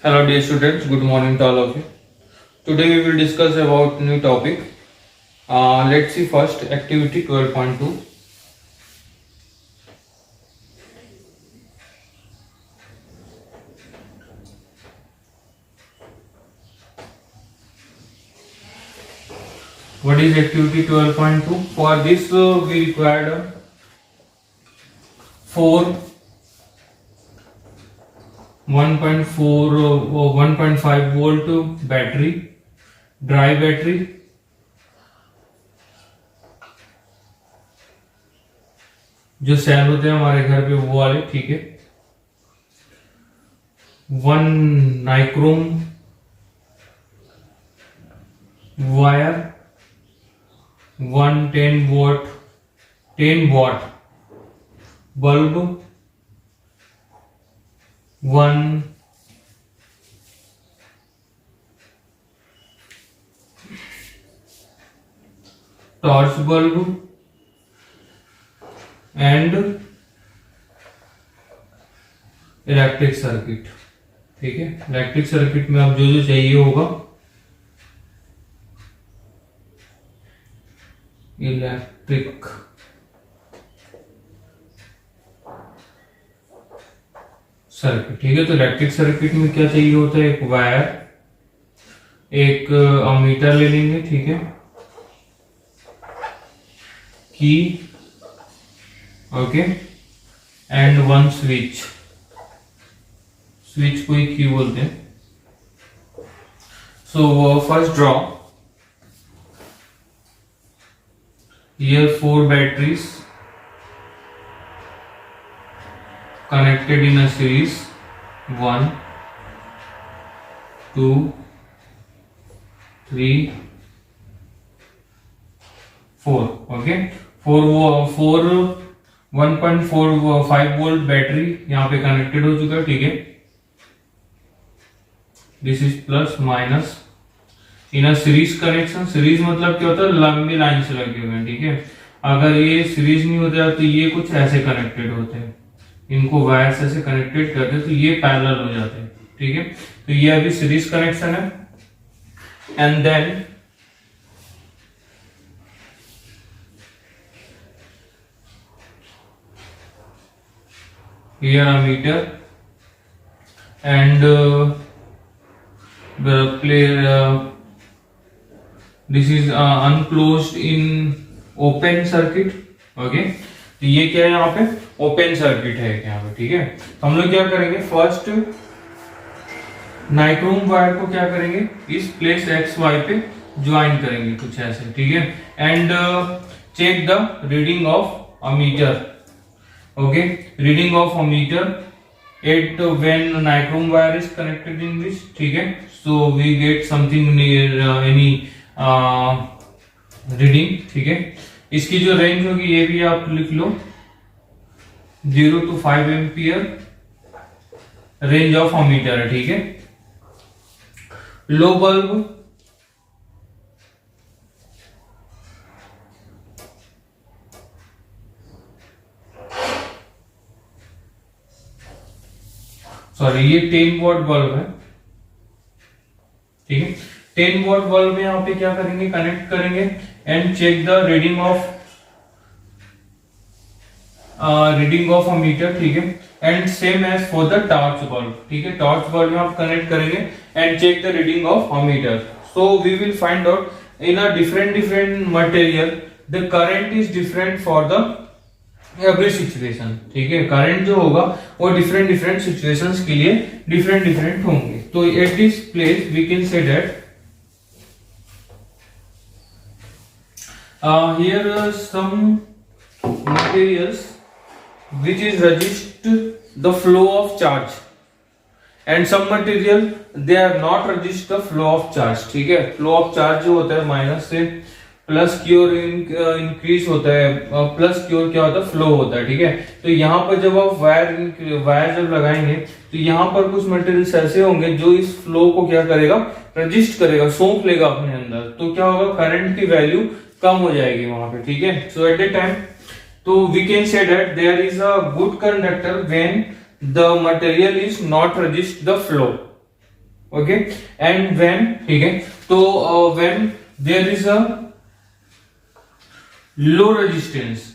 Hello dear students, good morning to all of you. Today we will discuss about new topic. Let's see first activity 12.2. What is activity 12.2? For this we required 4 1.4 or 1.5 volt battery, dry battery, जो cell होते हैं हमारे घर पे वो वाले, ठीक है। 1 nichrome wire, 10 what bulb, 1 torch bulb and electric circuit, ठीक है। इलेक्ट्रिक सर्किट में अब जो जो चाहिए होगा, इलेक्ट्रिक सर्किट, ठीक है। तो इलेक्ट्रिक सर्किट में क्या चाहिए होता है, एक वायर, एक अमीटर ले लेंगे, ठीक है, की, ओके, एंड 1 स्विच, स्विच को ही की बोलते हैं। So first draw here 4 batteries connected in a series, 1 2 3 4, okay। 4 1.45 volt battery यहाँ पे कनेक्टेड हो चुका है, ठीक है। This is plus minus in a series connection. Series मतलब क्या होता है, लंबी लाइन से लगे हुए हैं, ठीक है। अगर ये सीरीज नहीं होता तो ये कुछ ऐसे कनेक्टेड होते हैं, इनको वायर से ऐसे कनेक्टेड करते हैं तो ये पैरेलल हो जाते हैं, ठीक है। तो ये अभी सीरीज कनेक्शन है। And then here a meter and this is unclosed in open circuit, okay। तो ये क्या है, यहाँ पे ओपन सर्किट है यहाँ पे, ठीक है। तो हम लोग क्या करेंगे, फर्स्ट नाइक्रोम वायर को क्या करेंगे, इस प्लेस एक्स वाई पे ज्वाइन करेंगे कुछ ऐसे, ठीक है। And check the reading of ammeter, okay, reading of ammeter at when nichrome wire is connected in this, ठीक है। so we get something near any reading, ठीक है। इसकी जो रेंज होगी ये भी आप लिख लो, 0 to 5 ampere range of ammeter है, ठीक है। लो बल्ब, सॉरी ये 10 वॉट बल्ब है, ठीक है। 10 वॉट बल्ब में यहाँ पे क्या करेंगे, कनेक्ट करेंगे and check the reading of ammeter, ठीक है। एंड same as for the torch bulb, ठीक है। टॉर्च बल्ब में आप कनेक्ट करेंगे and check the reading of ammeter. So we will find out in a different material the current is different for the every situation, ठीक है। Current जो होगा वो डिफरेंट सिचुएशंस के लिए डिफरेंट होंगे। तो at this place we can say that here some materials which is resist the flow of charge and some material they are not resist the flow of charge, ठीक है। Flow of charge जो होता है minus से plus की ओर increase होता है, plus की ओर क्या होता है, फ्लो होता है, ठीक है। तो यहाँ पर जब आप वायर जब लगाएंगे तो यहाँ पर कुछ मटेरियल्स ऐसे होंगे जो इस फ्लो को क्या करेगा, रजिस्ट करेगा, सोख लेगा अपने अंदर। तो क्या होगा, करंट की वैल्यू कम हो जाएगी वहां पे, ठीक है। सो एट द टाइम तो we can say that there is a good conductor when the material is not resist the flow, okay and when, ठीक है, तो when there is a low resistance,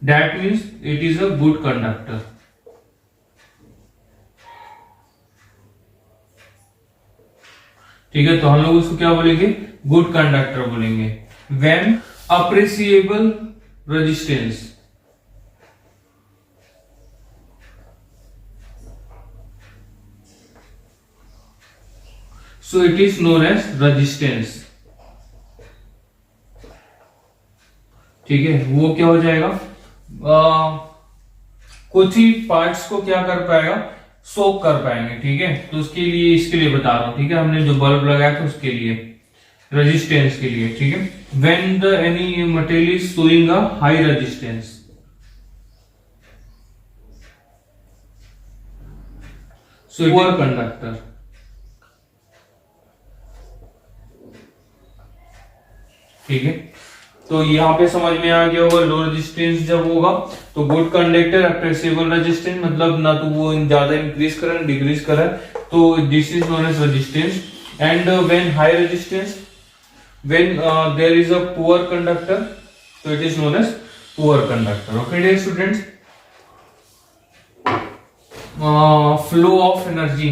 that means it is a good conductor. ठीक है, तो हम लोग उसको क्या बोलेंगे, गुड कंडक्टर बोलेंगे। When appreciable resistance, so it is known as resistance। ठीक है, वो क्या हो जाएगा, कुछ ही पार्ट्स को क्या कर पाएगा, सोक कर पाएंगे। ठीक है, तो उसके लिए, इसके लिए बता रहा हूं। ठीक है, हमने जो बल्ब लगाया था उसके लिए, रेजिस्टेंस के लिए। ठीक है, when the any material is showing a high resistance, so poor conductor. ठीक है, तो यहाँ पे समझ में आ गया होगा, लो रेजिस्टेंस जब होगा तो गुड कंडक्टर, अप्रेसिएबल रेजिस्टेंस मतलब ना तो वो ज्यादा इंक्रीज करे ना डिक्रीज करे, तो this is known as resistance. And when high resistance, when there is a poor conductor, तो it is known as poor conductor. Okay dear students, flow of energy.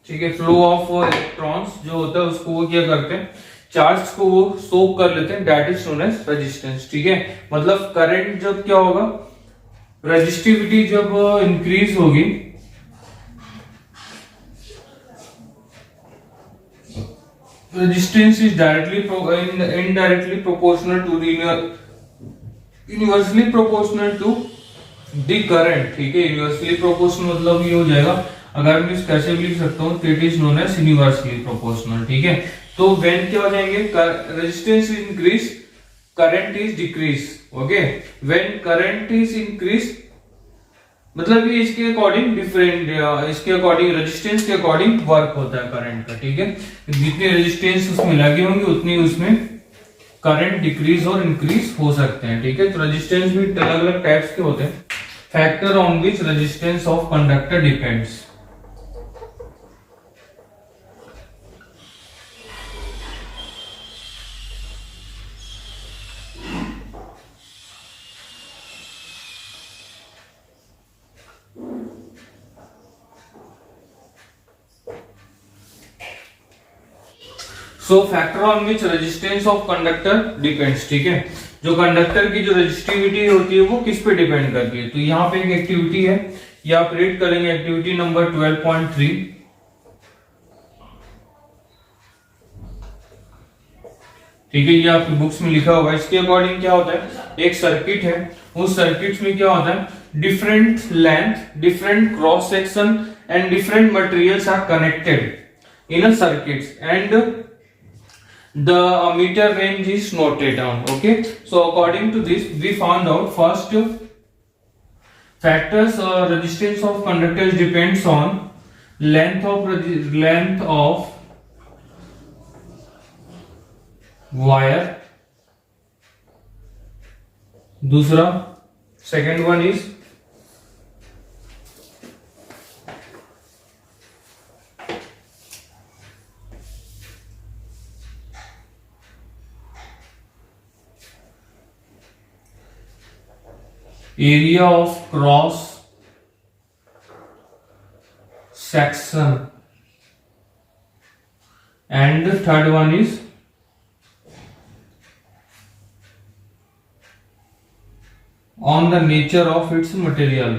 ठीक है, फ्लो ऑफ इलेक्ट्रॉन्स जो होता है उसको वो क्या करते हैं, चार्ज को वो सोक कर लेते हैं, that is known as resistance. ठीक है, मतलब करंट जब क्या होगा, रेजिस्टिविटी जब इंक्रीज होगी, resistance is directly indirectly proportional to universally proportional to the current. ठीक है, यूनिवर्सली प्रोपोर्शनल मतलब ये हो जाएगा, अगर मैं इस कैसे भी लिख सकता हूं, it is known as universally proportional. ठीक है, तो व्हेन क्या हो जाएंगे, resistance is increase, current is decrease. Okay, when current is increase मतलब ये इसके अकॉर्डिंग डिफरेंट, इसके अकॉर्डिंग रेजिस्टेंस के अकॉर्डिंग वर्क होता है करंट का। ठीक है, जितने रेजिस्टेंस उसमें लगे होंगे उतनी उसमें करंट डिक्रीज और इंक्रीज हो सकते हैं। ठीक है, तो रेजिस्टेंस भी अलग अलग टाइप्स के होते हैं। Factor on which resistance of conductor depends. So factor on which resistance of conductor depends. ठीक है, जो कंडक्टर की जो रेजिस्टिविटी होती है वो किस पे डिपेंड करती है। तो यहाँ पे एक एक्टिविटी है, ये आप रीड करेंगे, एक्टिविटी नंबर 12.3। ठीक है, ये आपकी बुक्स में लिखा हुआ है। इसके अकॉर्डिंग क्या होता है, एक सर्किट है, उस सर्किट में क्या होता है, different length, different cross section and different materials are connected in a circuit and the meter range is noted down. Okay, so according to this we found out first factors, resistance of conductors depends on length of wire. दूसरा, second one is area of cross section, and the third one is on the nature of its material.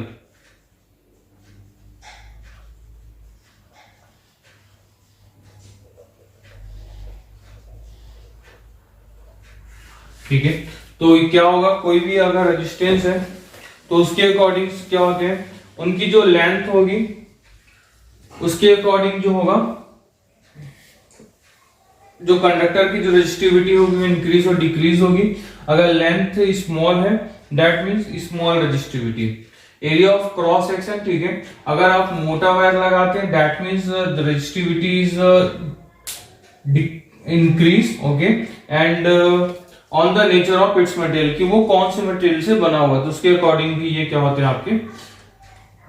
ठीक है, तो क्या होगा, कोई भी अगर resistance है तो उसके अकॉर्डिंग क्या होते हैं, उनकी जो लेंथ होगी उसके अकॉर्डिंग जो होगा, जो कंडक्टर की जो रेजिस्टिविटी होगी इंक्रीज और डिक्रीज होगी। अगर लेंथ स्मॉल है that means small resistivity. Area of cross section, ठीक है, अगर आप मोटा वायर लगाते हैं that means the resistivity is increase. Okay, and on the nature of its material, कि वो कौन से मटेरियल से बना हुआ है, तो उसके अकॉर्डिंग भी ये क्या होते हैं आपके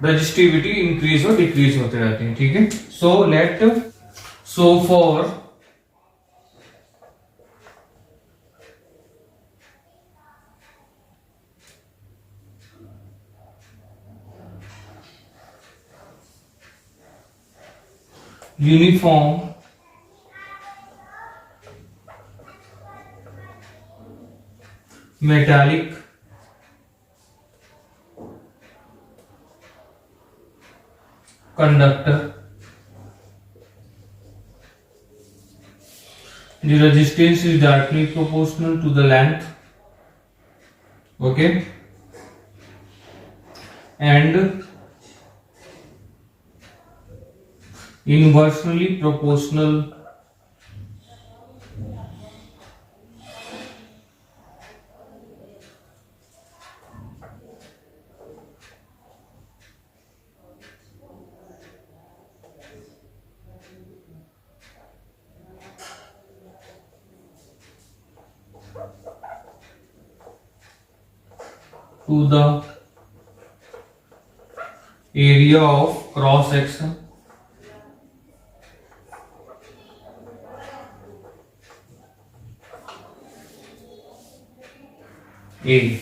रजिस्टिविटी इंक्रीज और डिक्रीज होते रहते हैं, ठीक है। So for uniform metallic conductor, the resistance is directly proportional to the length, okay, and inversely proportional to the area of cross section A.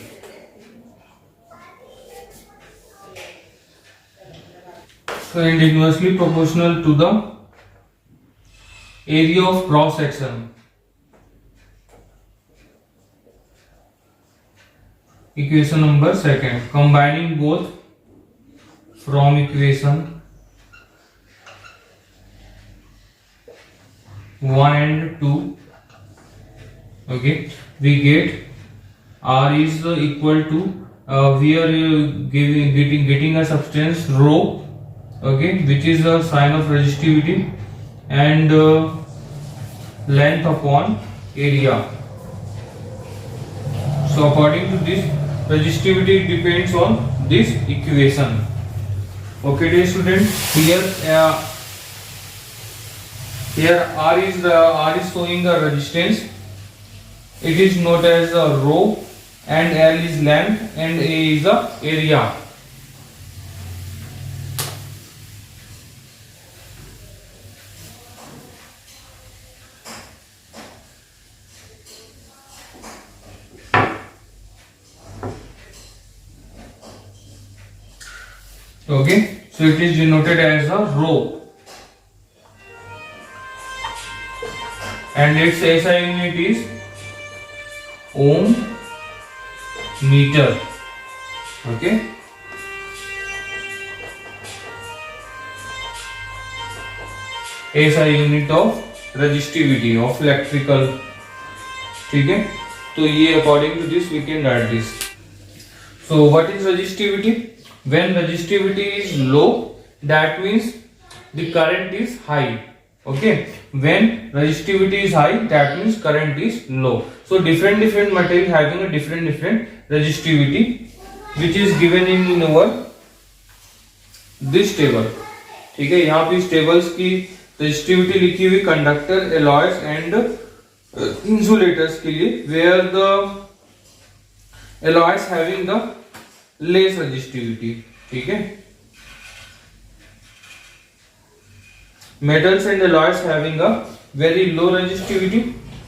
So, and inversely proportional to the area of cross section. Equation number second, combining both from equation 1 and 2, okay, we get R is equal to we are getting a substance rho, okay, which is a sign of resistivity, and length upon area. So according to this, resistivity depends on this equation. Okay, dear students, here R is showing the resistance. It is noted as a rho, and L is length, and A is the area. Okay, so it is denoted as a rho, and its SI unit is ohm meter. Okay, SI unit of resistivity of electrical, ठीक है। तो ये according to this we can write this. So what is resistivity? When resistivity is low, that means the current is high. Okay, when resistivity is high, that means current is low. So different material having a different resistivity, which is given in our this table. ठीक है, यहाँ पे इस tables की resistivity लिखी हुई conductor, alloys and insulators के लिए, where the alloys having the less resistivity, ठीक है। Metals and alloys having a very low resistivity,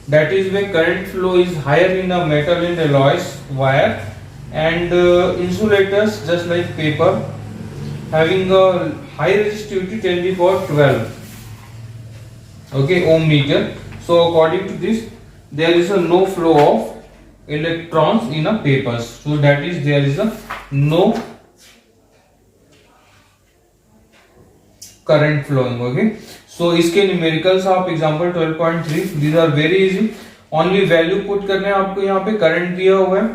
that is where current flow is higher in a metal and alloys wire, and insulators just like paper having a high resistivity 10⁻12, okay, ohm meter. So according to this, there is a no flow of electrons in a papers, so that is there is a no current flowing. Okay, so इसके numericals आप example 12.3, these are very easy, only value put करने हैं आपको। यहाँ पे current दिया हुआ है,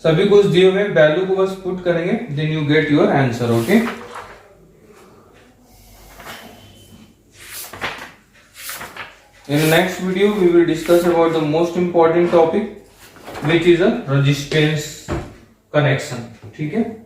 सभी कुछ दिए हुए हैं, वैल्यू को बस पुट करेंगे, then you get your answer. Okay, in the next video we will discuss about the most important topic, which is a resistance connection, ठीक है।